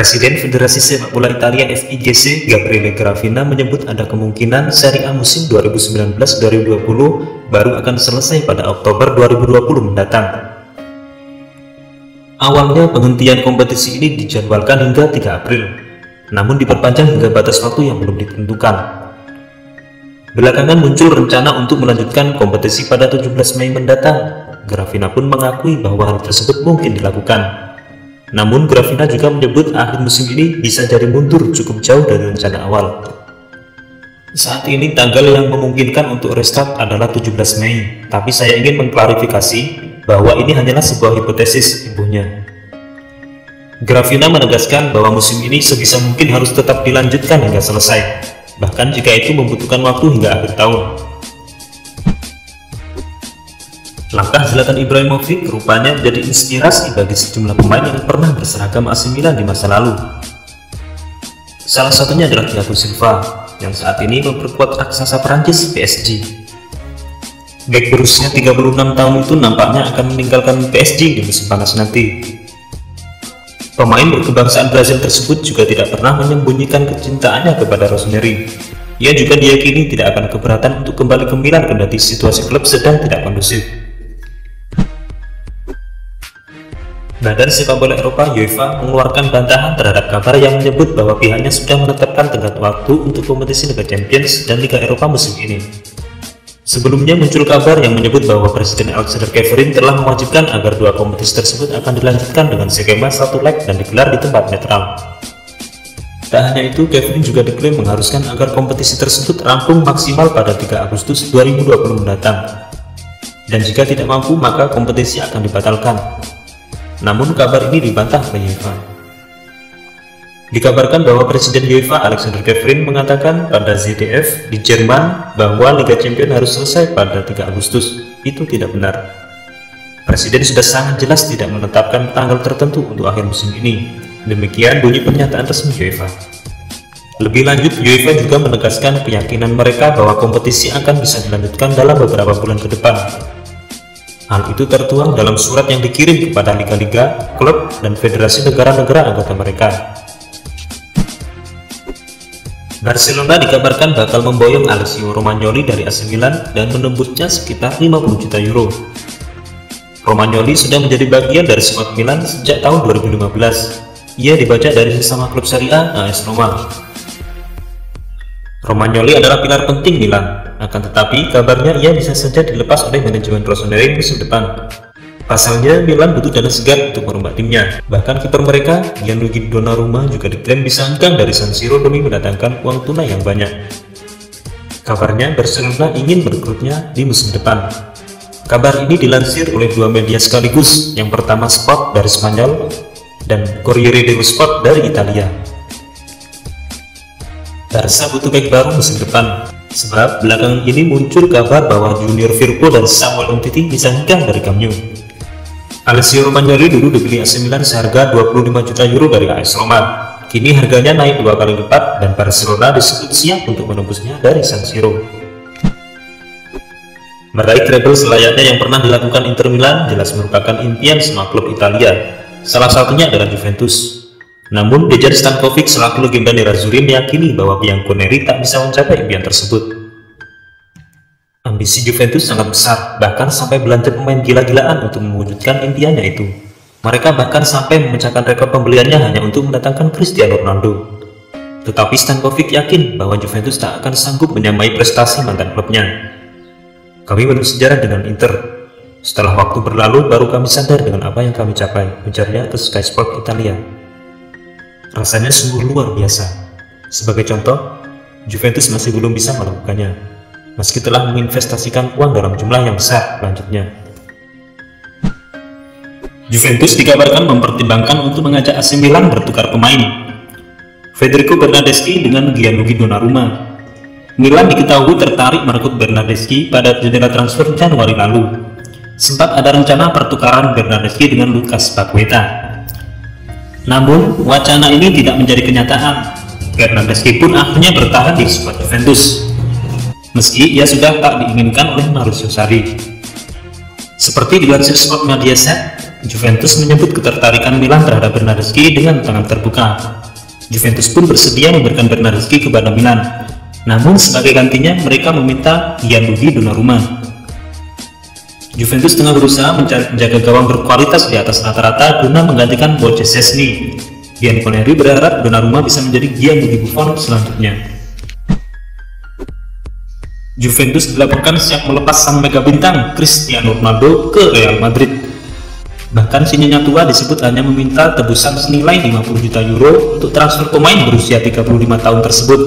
Presiden Federasi Sepak Bola Italia FIGC, Gabriele Gravina, menyebut ada kemungkinan Serie A musim 2019-2020 baru akan selesai pada Oktober 2020 mendatang. Awalnya penghentian kompetisi ini dijadwalkan hingga 3 April, namun diperpanjang hingga batas waktu yang belum ditentukan. Belakangan muncul rencana untuk melanjutkan kompetisi pada 17 Mei mendatang. Gravina pun mengakui bahwa hal tersebut mungkin dilakukan. Namun Gravina juga menyebut akhir musim ini bisa jadi mundur cukup jauh dari rencana awal. Saat ini tanggal yang memungkinkan untuk restart adalah 17 Mei, tapi saya ingin mengklarifikasi bahwa ini hanyalah sebuah hipotesis, ibunya. Gravina menegaskan bahwa musim ini sebisa mungkin harus tetap dilanjutkan hingga selesai, bahkan jika itu membutuhkan waktu hingga akhir tahun. Langkah Zlatan Ibrahimovic rupanya menjadi inspirasi bagi sejumlah pemain yang pernah berseragam AC Milan di masa lalu. Salah satunya adalah Thiago Silva, yang saat ini memperkuat raksasa Prancis PSG. Bek berusia 36 tahun itu nampaknya akan meninggalkan PSG di musim panas nanti. Pemain berkebangsaan Brazil tersebut juga tidak pernah menyembunyikan kecintaannya kepada Rossoneri. Ia juga diyakini tidak akan keberatan untuk kembali ke Milan kendati situasi klub sedang tidak kondusif. Badan Sepak Bola Eropa UEFA mengeluarkan bantahan terhadap kabar yang menyebut bahwa pihaknya sudah menetapkan tenggat waktu untuk kompetisi Liga Champions dan Liga Eropa musim ini. Sebelumnya muncul kabar yang menyebut bahwa Presiden Alexander Ceferin telah mewajibkan agar dua kompetisi tersebut akan dilanjutkan dengan skema satu leg dan digelar di tempat netral. Tak hanya itu, Ceferin juga diklaim mengharuskan agar kompetisi tersebut rampung maksimal pada 3 Agustus 2020 mendatang. Dan jika tidak mampu, maka kompetisi akan dibatalkan. Namun kabar ini dibantah oleh UEFA. Dikabarkan bahwa Presiden UEFA Alexander Ceferin mengatakan pada ZDF di Jerman bahwa Liga Champions harus selesai pada 3 Agustus. Itu tidak benar. Presiden sudah sangat jelas tidak menetapkan tanggal tertentu untuk akhir musim ini. Demikian bunyi pernyataan resmi UEFA. Lebih lanjut, UEFA juga menegaskan keyakinan mereka bahwa kompetisi akan bisa dilanjutkan dalam beberapa bulan ke depan. Hal itu tertuang dalam surat yang dikirim kepada liga-liga, klub, dan federasi negara-negara anggota mereka. Barcelona dikabarkan bakal memboyong Alessio Romagnoli dari AC Milan dan menembusnya sekitar 50 juta euro. Romagnoli sudah menjadi bagian dari skuad Milan sejak tahun 2015. Ia dibajak dari sesama klub Serie A, AS Roma. Romagnoli adalah pilar penting Milan, akan tetapi kabarnya ia bisa saja dilepas oleh manajemen Rossoneri musim depan. Pasalnya, Milan butuh dana segar untuk merombak timnya. Bahkan kiper mereka, Gianluigi Donnarumma, juga diklaim bisa hengkang dari San Siro demi mendatangkan uang tunai yang banyak. Kabarnya, Barcelona ingin merekrutnya di musim depan. Kabar ini dilansir oleh dua media sekaligus, yang pertama Sport dari Spanyol dan Corriere dello Sport dari Italia. Barca butuh bek baru musim depan, sebab belakangan ini muncul kabar bahwa Junior Firpo dan Samuel Umtiti bisa hengkang dari Camp Nou. Alessio Romagnoli dulu dibeli AC Milan seharga 25 juta euro dari AS Roma. Kini harganya naik 2 kali lipat dan Barcelona disebut siap untuk menembusnya dari San Siro. Meraih treble selayaknya yang pernah dilakukan Inter Milan jelas merupakan impian semua klub Italia. Salah satunya adalah Juventus. Namun, Dejan Stankovic selaku legenda Nerazzurri meyakini bahwa Bianconeri tak bisa mencapai impian tersebut. Ambisi Juventus sangat besar, bahkan sampai belanja pemain gila-gilaan untuk mewujudkan impiannya itu. Mereka bahkan sampai memecahkan rekor pembeliannya hanya untuk mendatangkan Cristiano Ronaldo. Tetapi Stankovic yakin bahwa Juventus tak akan sanggup menyamai prestasi mantan klubnya. Kami bersejarah dengan Inter. Setelah waktu berlalu, baru kami sadar dengan apa yang kami capai, ujarnya ke Sky Sport Italia. Rasanya sungguh luar biasa. Sebagai contoh, Juventus masih belum bisa melakukannya, meski telah menginvestasikan uang dalam jumlah yang besar, lanjutnya. Juventus dikabarkan mempertimbangkan untuk mengajak AC Milan bertukar pemain. Federico Bernardeschi dengan Gianluigi Donnarumma. Milan diketahui tertarik merekrut Bernardeschi pada jendela transfer Januari lalu. Sempat ada rencana pertukaran Bernardeschi dengan Lucas Paqueta. Namun, wacana ini tidak menjadi kenyataan. Bernardeschi pun akhirnya bertahan di skuad Juventus, meski ia sudah tak diinginkan oleh Maurizio Sarri. Seperti dilansir Sport Mediaset, Juventus menyebut ketertarikan Milan terhadap Bernardeschi dengan tangan terbuka. Juventus pun bersedia memberikan Bernardeschi kepada Milan. Namun sebagai gantinya mereka meminta Gianluigi Donnarumma. Juventus tengah berusaha mencari penjaga gawang berkualitas di atas rata-rata guna menggantikan Wojciech Szczesny. Bianconeri berharap Donnarumma bisa menjadi Gianluigi Buffon selanjutnya. Juventus dilaporkan siap melepas sang mega bintang Cristiano Ronaldo ke Real Madrid. Bahkan si nyonya tua disebut hanya meminta tebusan senilai 50 juta euro untuk transfer pemain berusia 35 tahun tersebut.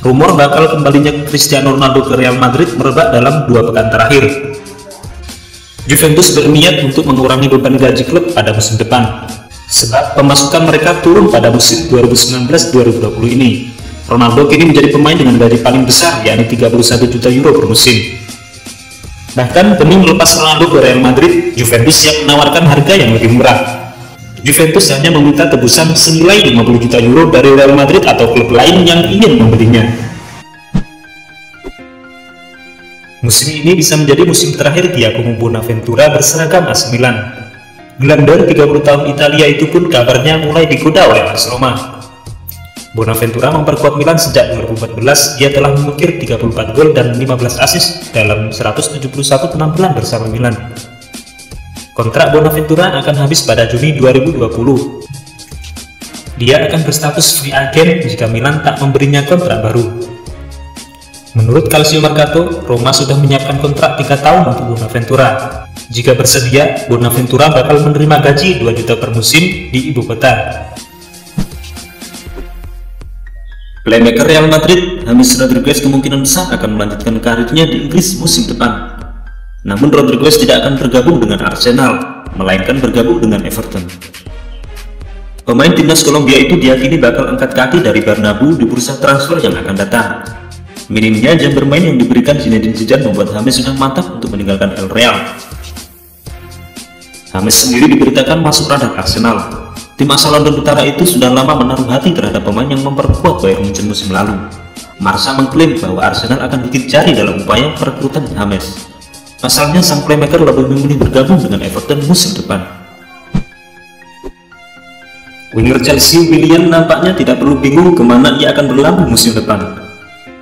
Rumor bakal kembalinya Cristiano Ronaldo ke Real Madrid merebak dalam 2 pekan terakhir. Juventus berniat untuk mengurangi beban gaji klub pada musim depan, sebab pemasukan mereka turun pada musim 2019-2020 ini. Ronaldo kini menjadi pemain dengan gaji paling besar, yakni 31 juta euro per musim. Bahkan demi melepas Ronaldo ke Real Madrid, Juventus siap menawarkan harga yang lebih murah. Juventus hanya meminta tebusan senilai 50 juta euro dari Real Madrid atau klub lain yang ingin membelinya. Musim ini bisa menjadi musim terakhir Giacomo Bonaventura berseragam AC Milan. Gelandang 30 tahun Italia itu pun kabarnya mulai digoda oleh AS Roma. Bonaventura memperkuat Milan sejak 2014, ia telah mengukir 34 gol dan 15 assist dalam 171 penampilan bersama Milan. Kontrak Bonaventura akan habis pada Juni 2020. Dia akan berstatus free agent jika Milan tak memberinya kontrak baru. Menurut Calcio Mercato, Roma sudah menyiapkan kontrak 3 tahun untuk Bonaventura. Jika bersedia, Bonaventura bakal menerima gaji 2 juta per musim di ibu kota. Playmaker Real Madrid, James Rodriguez kemungkinan besar akan melanjutkan karirnya di Inggris musim depan. Namun Rodriguez tidak akan bergabung dengan Arsenal, melainkan bergabung dengan Everton. Pemain timnas Kolombia itu diyakini bakal angkat kaki dari Bernabeu di bursa transfer yang akan datang. Minimnya jam bermain yang diberikan Zinedine Zidane membuat James sudah mantap untuk meninggalkan El Real. James sendiri diberitakan masuk radar Arsenal. Tim asal London Utara itu sudah lama menaruh hati terhadap pemain yang memperkuat Bayern Munchen musim lalu. Marca mengklaim bahwa Arsenal akan gigit jari dalam upaya perekrutan James. Pasalnya sang playmaker lebih memilih bergabung dengan Everton musim depan. Winger Chelsea Willian nampaknya tidak perlu bingung kemana ia akan berlabuh musim depan.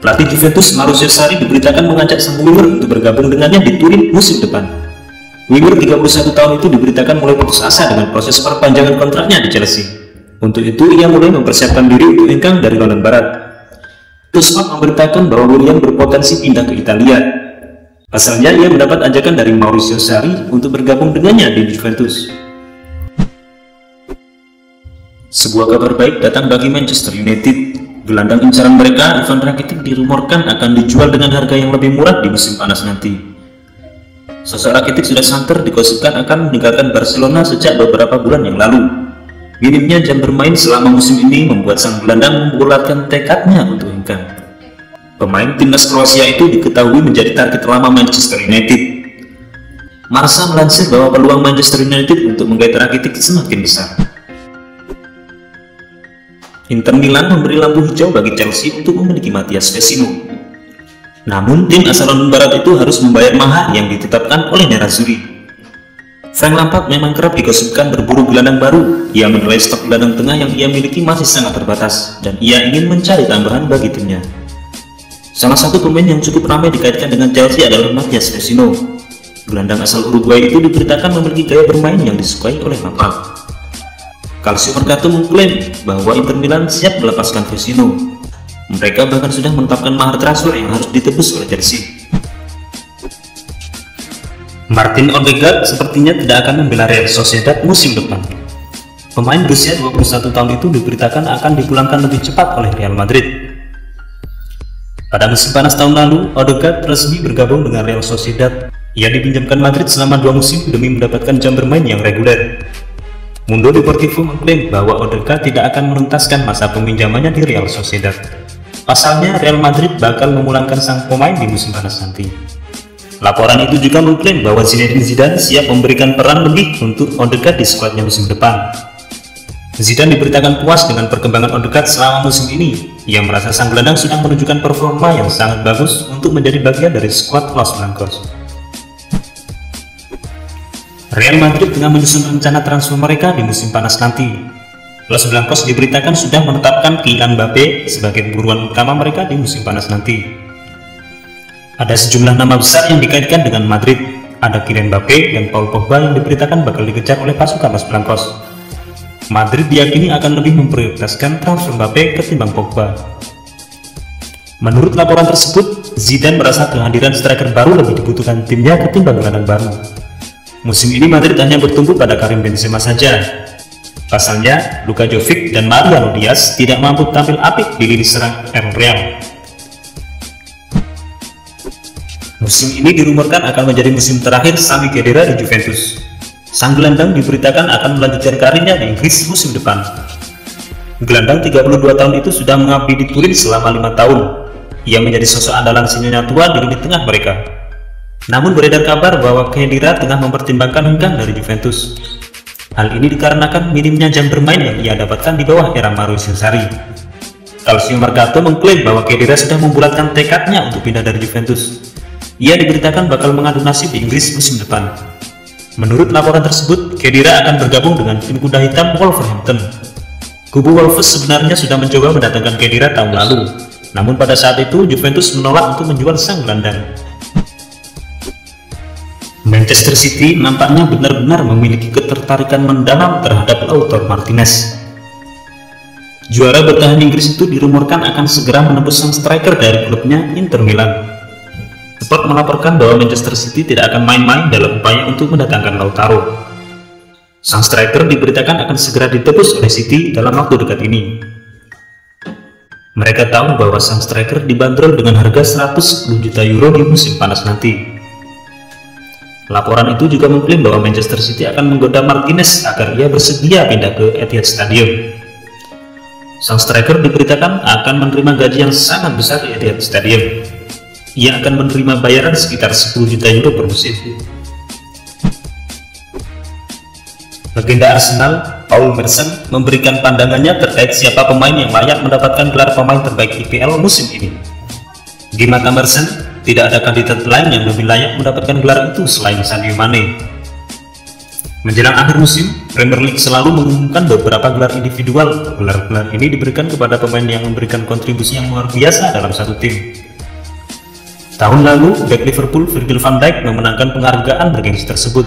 Pelatih Juventus Maurizio Sarri diberitakan mengajak sang winger untuk bergabung dengannya di Turin musim depan. Winger 31 tahun itu diberitakan mulai putus asa dengan proses perpanjangan kontraknya di Chelsea. Untuk itu, ia mulai mempersiapkan diri untuk hengkang dari London Barat. Tuspak memberitakan bahwa Willian berpotensi pindah ke Italia. Pasalnya, ia mendapat ajakan dari Maurizio Sarri untuk bergabung dengannya di Juventus. Sebuah kabar baik datang bagi Manchester United. Gelandang incaran mereka, Ivan Rakitic, dirumorkan akan dijual dengan harga yang lebih murah di musim panas nanti. Sosok Rakitic sudah santer digosipkan akan meninggalkan Barcelona sejak beberapa bulan yang lalu. Minimnya jam bermain selama musim ini membuat sang gelandang membulatkan tekadnya untuk hengkang. Pemain timnas Kroasia itu diketahui menjadi target lama Manchester United. Marca melansir bahwa peluang Manchester United untuk menggait Rakitic semakin besar. Inter Milan memberi lampu hijau bagi Chelsea untuk memiliki Matthias Vecino. Namun, tim asal London Barat itu harus membayar mahar yang ditetapkan oleh Nerazzurri. Frank Lampard memang kerap digosipkan berburu gelandang baru. Ia menilai stok gelandang tengah yang ia miliki masih sangat terbatas, dan ia ingin mencari tambahan bagi timnya. Salah satu pemain yang cukup ramai dikaitkan dengan Chelsea adalah Matthias Vecino. Gelandang asal Uruguay itu diberitakan memiliki gaya bermain yang disukai oleh Lampard. Calcio Mercato mengklaim bahwa Inter Milan siap melepaskan Vecino. Mereka bahkan sudah menetapkan mahar transfer yang harus ditebus oleh Chelsea. Martin Odegaard sepertinya tidak akan membela Real Sociedad musim depan. Pemain berusia 21 tahun itu diberitakan akan dipulangkan lebih cepat oleh Real Madrid. Pada musim panas tahun lalu, Odegaard resmi bergabung dengan Real Sociedad. Ia dipinjamkan Madrid selama 2 musim demi mendapatkan jam bermain yang reguler. Mundo Deportivo mengklaim bahwa Odegaard tidak akan menuntaskan masa peminjamannya di Real Sociedad. Pasalnya, Real Madrid bakal memulangkan sang pemain di musim panas nanti. Laporan itu juga mengklaim bahwa Zinedine Zidane siap memberikan peran lebih untuk Odegaard di skuadnya musim depan. Zidane diberitakan puas dengan perkembangan Odegaard selama musim ini. Ia merasa sang gelandang sudah menunjukkan performa yang sangat bagus untuk menjadi bagian dari skuad Los Blancos. Real Madrid tengah menyusun rencana transfer mereka di musim panas nanti. Los Blancos diberitakan sudah menetapkan Kylian Mbappe sebagai buruan utama mereka di musim panas nanti. Ada sejumlah nama besar yang dikaitkan dengan Madrid. Ada Kylian Mbappe dan Paul Pogba yang diberitakan bakal dikejar oleh pasukan Los Blancos. Madrid diyakini akan lebih memprioritaskan transfer Mbappe ketimbang Pogba. Menurut laporan tersebut, Zidane merasa kehadiran striker baru lebih dibutuhkan timnya ketimbang gelandang baru. Musim ini Madrid hanya bertumbuh pada Karim Benzema saja. Pasalnya, Luka Jovic dan Mariano Diaz tidak mampu tampil apik di lini serang Real. Musim ini dirumorkan akan menjadi musim terakhir Sami Khedira di Juventus. Sang gelandang diberitakan akan melanjutkan karirnya di Inggris musim depan. Gelandang 32 tahun itu sudah mengabdi di Turin selama 5 tahun. Ia menjadi sosok andalan sinyonya tua di lini tengah mereka. Namun beredar kabar bahwa Khedira tengah mempertimbangkan hengkang dari Juventus. Hal ini dikarenakan minimnya jam bermain yang ia dapatkan di bawah era Mauricio Sarri. Calcio Mercato mengklaim bahwa Khedira sudah membulatkan tekadnya untuk pindah dari Juventus. Ia diberitakan bakal mengadu nasib di Inggris musim depan. Menurut laporan tersebut, Khedira akan bergabung dengan tim kuda hitam Wolverhampton. Kubu Wolves sebenarnya sudah mencoba mendatangkan Khedira tahun lalu, namun pada saat itu Juventus menolak untuk menjual sang gelandang. Manchester City nampaknya benar-benar memiliki ketertarikan mendalam terhadap Lautaro Martinez. Juara bertahan Inggris itu dirumorkan akan segera menembus sang striker dari klubnya Inter Milan. Sport melaporkan bahwa Manchester City tidak akan main-main dalam upaya untuk mendatangkan Lautaro. Sang striker diberitakan akan segera ditebus oleh City dalam waktu dekat ini. Mereka tahu bahwa sang striker dibanderol dengan harga 110 juta euro di musim panas nanti. Laporan itu juga mengklaim bahwa Manchester City akan menggoda Martinez agar ia bersedia pindah ke Etihad Stadium. Sang striker diberitakan akan menerima gaji yang sangat besar di Etihad Stadium. Ia akan menerima bayaran sekitar 10 juta euro per musim. Legenda Arsenal, Paul Merson, memberikan pandangannya terkait siapa pemain yang layak mendapatkan gelar pemain terbaik IPL musim ini. Di mata Merson, tidak ada kandidat lain yang lebih layak mendapatkan gelar itu selain Sadio Mane. Menjelang akhir musim, Premier League selalu mengumumkan beberapa gelar individual. Gelar-gelar ini diberikan kepada pemain yang memberikan kontribusi yang luar biasa dalam satu tim. Tahun lalu, bek Liverpool Virgil van Dijk memenangkan penghargaan bergengsi tersebut.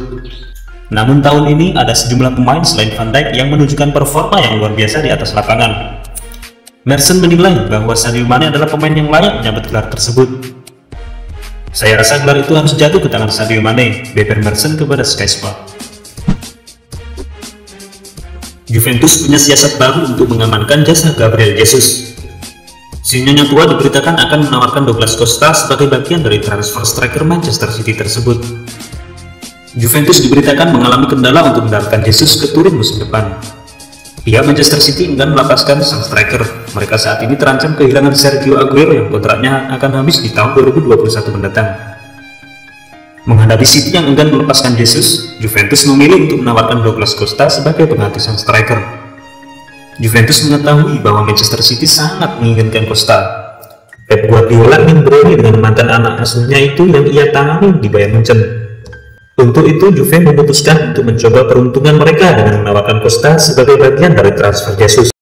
Namun tahun ini ada sejumlah pemain selain Van Dijk yang menunjukkan performa yang luar biasa di atas lapangan. Merson menilai bahwa Sadio Mane adalah pemain yang layak menyambut gelar tersebut. Saya rasa gelar itu harus jatuh ke tangan Sadio Mane, beber Merson kepada Sky Sport. Juventus punya siasat baru untuk mengamankan jasa Gabriel Jesus. Sinyonya tua diberitakan akan menawarkan Douglas Costa sebagai bagian dari transfer striker Manchester City tersebut. Juventus diberitakan mengalami kendala untuk mendatangkan Jesus ke Turin musim depan. Pihak Manchester City enggan melepaskan sang striker. Mereka saat ini terancam kehilangan Sergio Aguero yang kontraknya akan habis di tahun 2021 mendatang. Menghadapi City yang enggan melepaskan Jesus, Juventus memilih untuk menawarkan Douglas Costa sebagai pengganti sang striker. Juventus mengetahui bahwa Manchester City sangat menginginkan Costa. Pep Guardiola ingin berani dengan mantan anak asuhnya itu yang ia tangani di Bayern Munchen. Untuk itu, Juve memutuskan untuk mencoba peruntungan mereka dengan menawarkan Costa sebagai bagian dari transfer Jesus.